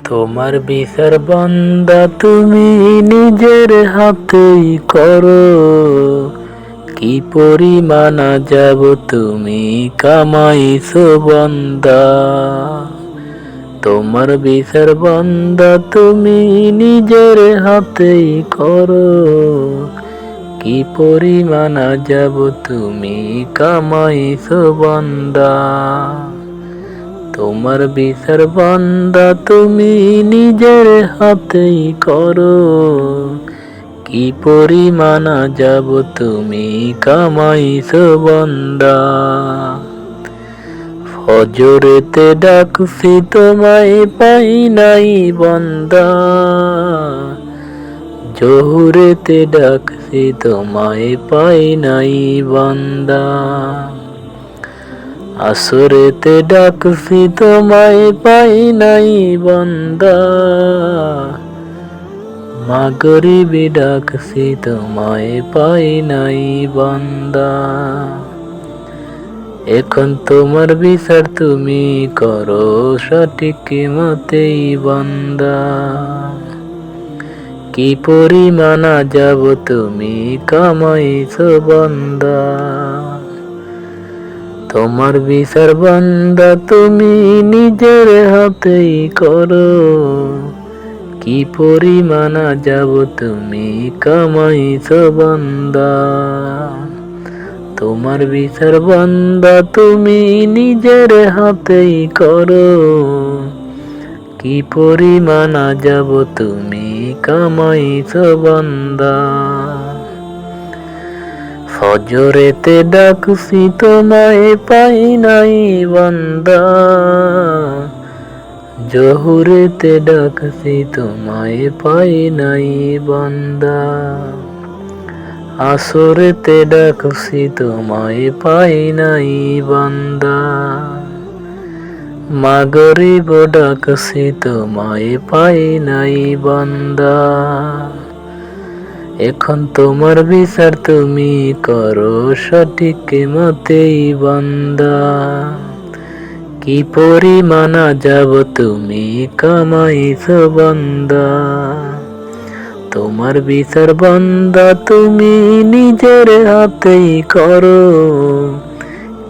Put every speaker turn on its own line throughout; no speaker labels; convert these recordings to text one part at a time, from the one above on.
তোমার বিচার বান্দা তুমি নিজের হাতেই করো। কি পরিমাণ যাব তুমি কামাইছো বান্দা। তোমার বিচার বান্দা তুমি নিজের হাতেই করো। কি পরিমাণ যাব তুমি কামাইছো বান্দা। তোমার বিচার বান্দা তুমি নিজের হাতেই করো। কি পরিমাণ যাব তুমি কামাইছো বান্দা। ফজরেতে ডাকছি তোমায় পাই নাই বান্দা। জোহরেতে ডাকছি তোমায় পাই নাই বান্দা। আসরেতে ডাকছি তোমায় পাই নাই বান্দা। মাগরিবে ডাকছি তোমায় পাই নাই বান্দা। এখন তোমার বিচার তুমি করো সঠিক মতেই বান্দা। কি পরিমাণ যাব তুমি কামাইছো বান্দা। তোমার বিচার বান্দা তুমি নিজের হাতেই করো। কি পরিমাণ যাব তুমি কামাইছো বান্দা। তোমার বিচার বান্দা তুমি নিজের হাতেই করো। কি পরিমাণ যাব তুমি কামাইছো বান্দা। ফজরেতে ডাকছি তোমায় পাই নাই বান্দা। জোহরেতে ডাকছি তোমায় পাই নাই বান্দা। আসরেতে ডাকছি তোমায় পাই নাই বান্দা। মাগরিব ডাকছি তোমায় পাই নাই বান্দা। এখন তোমার বিচার তুমি করো সঠিক মতেই বান্দা। কি পরিমাণ যাব তুমি কামাইছো বান্দা। তোমার বিচার বান্দা তুমি নিজের হাতেই করো।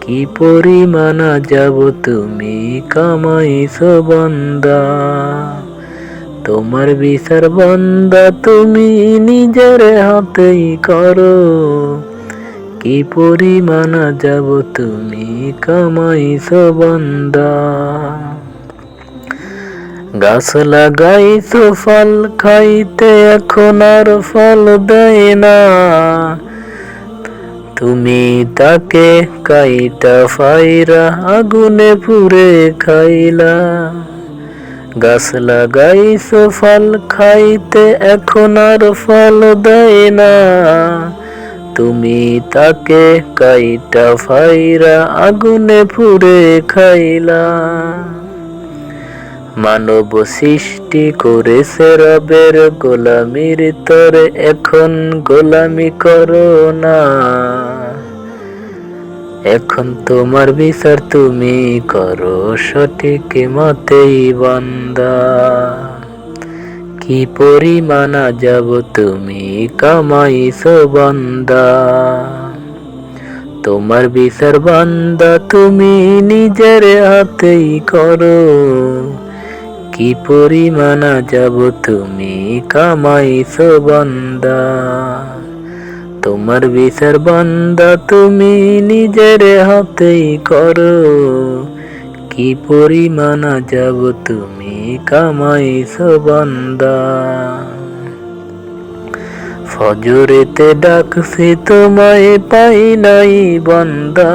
কি পরিমাণ যাব তুমি কামাইছো বান্দা। তোমার বিচার বান্দা তুমি নিজের হাতেই করো। কি পরিমাণ যাব তুমি কামাইছো বান্দা। গাছ লাগাইছো ফল খাইতে এখন আর ফল দেয় না। তুমি তাকে কাইটা ফাইরা আগুনে পুড়ে খাইলা। গাছ লাগাইছো ফল খাইতে এখন আর ফল দেয় না। তুমি তাকে কাইটা ফাইরা আগুনে পুড়ে খাইলা। মানব সৃষ্টি করেছে রবের গোলামির তরে এখন গোলামি করো না। এখন তোমার বিচার তুমি করো সঠিক মতেই বান্দা। কি পরিমাণ যাব তুমি কামাইছো বান্দা। তোমার বিচার বান্দা তুমি নিজের হাতেই করো। কি পরিমাণ যাব তুমি কামাইছো বান্দা। তোমার বিচার বান্দা তুমি নিজের হাতেই করো। কি পরিমাণ যাব তুমি কামাইছো বান্দা। ফজরেতে ডাকছি তোমায় পাই নাই বান্দা।